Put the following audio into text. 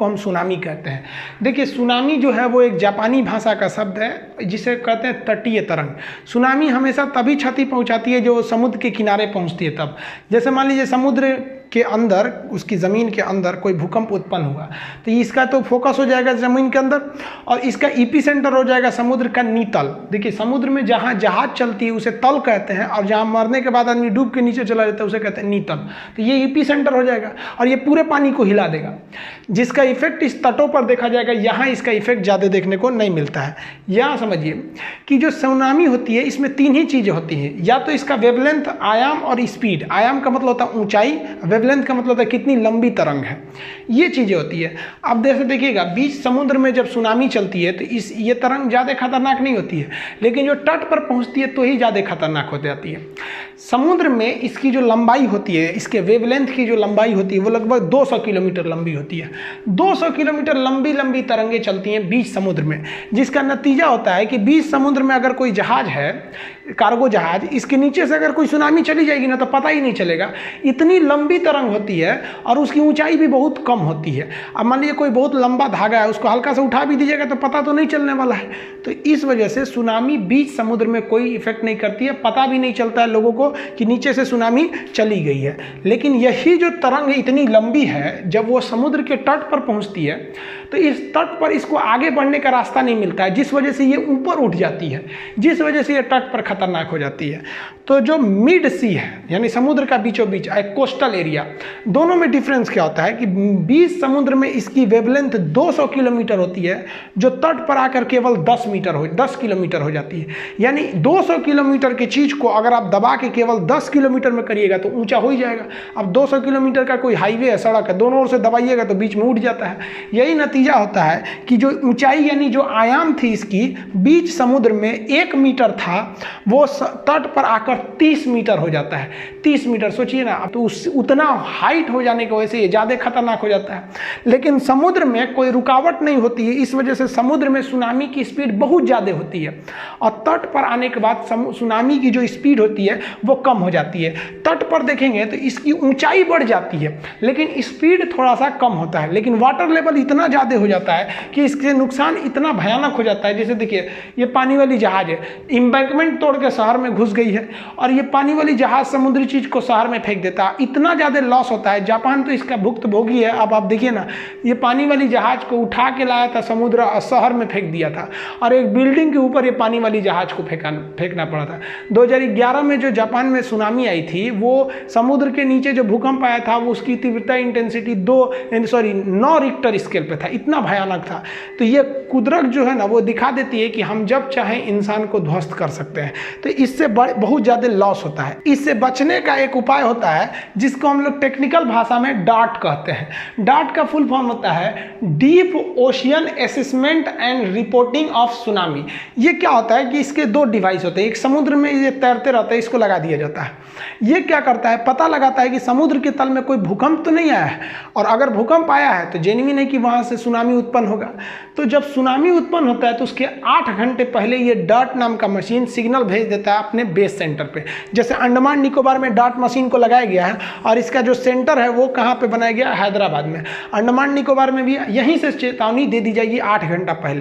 को हम सुनामी कहते हैं। देखिए सुनामी जो है वो एक जापानी भाषा का शब्द है जिसे कहते हैं तटीय तरंग। सुनामी हमेशा तभी क्षति पहुंचाती है जो समुद्र के किनारे पहुंचती है तब। जैसे मान लीजिए समुद्र के अंदर, उसकी ज़मीन के अंदर कोई भूकंप उत्पन्न हुआ तो इसका तो फोकस हो जाएगा ज़मीन के अंदर और इसका एपिसेंटर हो जाएगा समुद्र का नीतल। देखिए समुद्र में जहाँ जहाज चलती है उसे तल कहते हैं और जहाँ मरने के बाद आदमी डूब के नीचे चला जाता है उसे कहते हैं नीतल। तो ये एपिसेंटर हो जाएगा और ये पूरे पानी को हिला देगा, जिसका इफेक्ट इस तटों पर देखा जाएगा। यहाँ इसका इफेक्ट ज़्यादा देखने को नहीं मिलता है। यहाँ समझिए कि जो सुनामी होती है इसमें तीन ही चीज़ें होती हैं, या तो इसका वेवलेंथ, आयाम और स्पीड। आयाम का मतलब होता है ऊंचाई, वेवलेंथ का मतलब होता है कितनी लंबी तरंग है, ये चीज़ें होती है। अब जैसे देखिएगा बीच समुद्र में जब सुनामी चलती है तो ये तरंग ज़्यादा खतरनाक नहीं होती है, लेकिन जो तट पर पहुँचती है तो ही ज़्यादा खतरनाक हो जाती है। समुद्र में इसकी जो लंबाई होती है, इसके वेवलेंथ की जो लंबाई होती है वो लगभग 200 किलोमीटर लंबी होती है। 200 किलोमीटर लंबी लंबी तरंगें चलती हैं बीच समुद्र में, जिसका नतीजा होता है कि बीच समुद्र में अगर कोई जहाज है, कार्गो जहाज, इसके नीचे से अगर कोई सुनामी चली जाएगी ना तो पता ही नहीं चलेगा। इतनी लंबी तरंग होती है और उसकी ऊंचाई भी बहुत कम होती है। अब मान लीजिए कोई बहुत लंबा धागा है, उसको हल्का से उठा भी दीजिएगा तो पता तो नहीं चलने वाला है। तो इस वजह से सुनामी बीच समुद्र में कोई इफेक्ट नहीं करती है, पता भी नहीं चलता है लोगों को कि नीचे से सुनामी चली गई है। लेकिन यही जो तरंग इतनी लंबी है, जब वो समुद्र के तट पर पहुंचती है तो इस तट पर इसको आगे बढ़ने का रास्ता नहीं मिलता है, जिस वजह से ये ऊपर उठ जाती है, जिस वजह से ये तट पर खतरनाक हो जाती है। तो जो मिड सी है यानी समुद्र का बीचों बीच एक कोस्टल एरिया, दोनों में डिफरेंस क्या होता है कि बीच समुद्र में इसकी वेवलेंथ 200 किलोमीटर होती है, जो तट पर आकर केवल 10 किलोमीटर हो जाती है। यानी 200 किलोमीटर की चीज़ को अगर आप दबा के केवल 10 किलोमीटर में करिएगा तो ऊंचा हो ही जाएगा। अब 200 किलोमीटर का कोई हाईवे है, सड़क है, दोनों ओर से दबाइएगा तो बीच में उठ जाता है। यही नतीजा होता है कि जो ऊंचाई यानी जो आयाम थी इसकी बीच समुद्र में 1 मीटर था, वो तट पर आकर 30 मीटर हो जाता है। 30 मीटर सोचिए ना, तो उतना हाइट हो जाने की वजह से ये ज़्यादा खतरनाक हो जाता है। लेकिन समुद्र में कोई रुकावट नहीं होती है, इस वजह से समुद्र में सुनामी की स्पीड बहुत ज़्यादा होती है और तट पर आने के बाद सुनामी की जो स्पीड होती है वो कम हो जाती है। तट पर देखेंगे तो इसकी ऊंचाई बढ़ जाती है लेकिन स्पीड थोड़ा सा कम होता है, लेकिन वाटर लेवल इतना ज़्यादा हो जाता है कि इसके नुकसान इतना भयानक हो जाता है। जैसे देखिए ये पानी वाली जहाज है, एम्बैंकमेंट तोड़ के शहर में घुस गई है और ये पानी वाली जहाज समुद्री चीज को शहर में फेंक देता है, इतना ज़्यादा लॉस होता है। जापान तो इसका भुक्तभोगी है। अब आप देखिए ना, ये पानी वाली जहाज को उठा के लाया था समुद्र और शहर में फेंक दिया था और एक बिल्डिंग के ऊपर ये पानी वाली जहाज को फेंकना पड़ा था। 2011 में जो जापान में सुनामी आई थी, वो समुद्र के नीचे जो भूकंप आया था वो उसकी तीव्रता इंटेंसिटी 9 रिक्टर स्केल पे था, इतना भयानक था। तो ये कुदरत जो है ना वो दिखा देती है कि हम जब चाहें इंसान को ध्वस्त कर सकते हैं। तो इससे बहुत ज़्यादा लॉस होता है। इससे बचने का एक उपाय होता है जिसको हम लोग टेक्निकल भाषा में डार्ट कहते हैं। डार्ट का फुल फॉर्म होता है deep ocean assessment and reporting of tsunami. ये क्या होता है कि इसके 2 डिवाइस होते हैं, एक समुद्र में ये तैरते रहते हैं, इसको लगा दिया जाता है। ये क्या करता है, पता लगाता है कि समुद्र के तल में कोई भूकंप तो नहीं आया है, और अगर भूकंप आया है तो जेन्युइन है कि वहाँ से सुनामी उत्पन्न होगा। तो जब सुनामी उत्पन्न होता है तो उसके 8 घंटे पहले ये डार्ट नाम का मशीन सिग्नल भेज देता है अपने बेस सेंटर पे। जैसे अंडमान निकोबार में डार्ट मशीन को लगाया गया है और इसका जो सेंटर है वो कहाँ पे बनाया गया है, हैदराबाद में। अंडमान निकोबार में भी यहीं से चेतावनी दे दी जाएगी 8 घंटा पहले।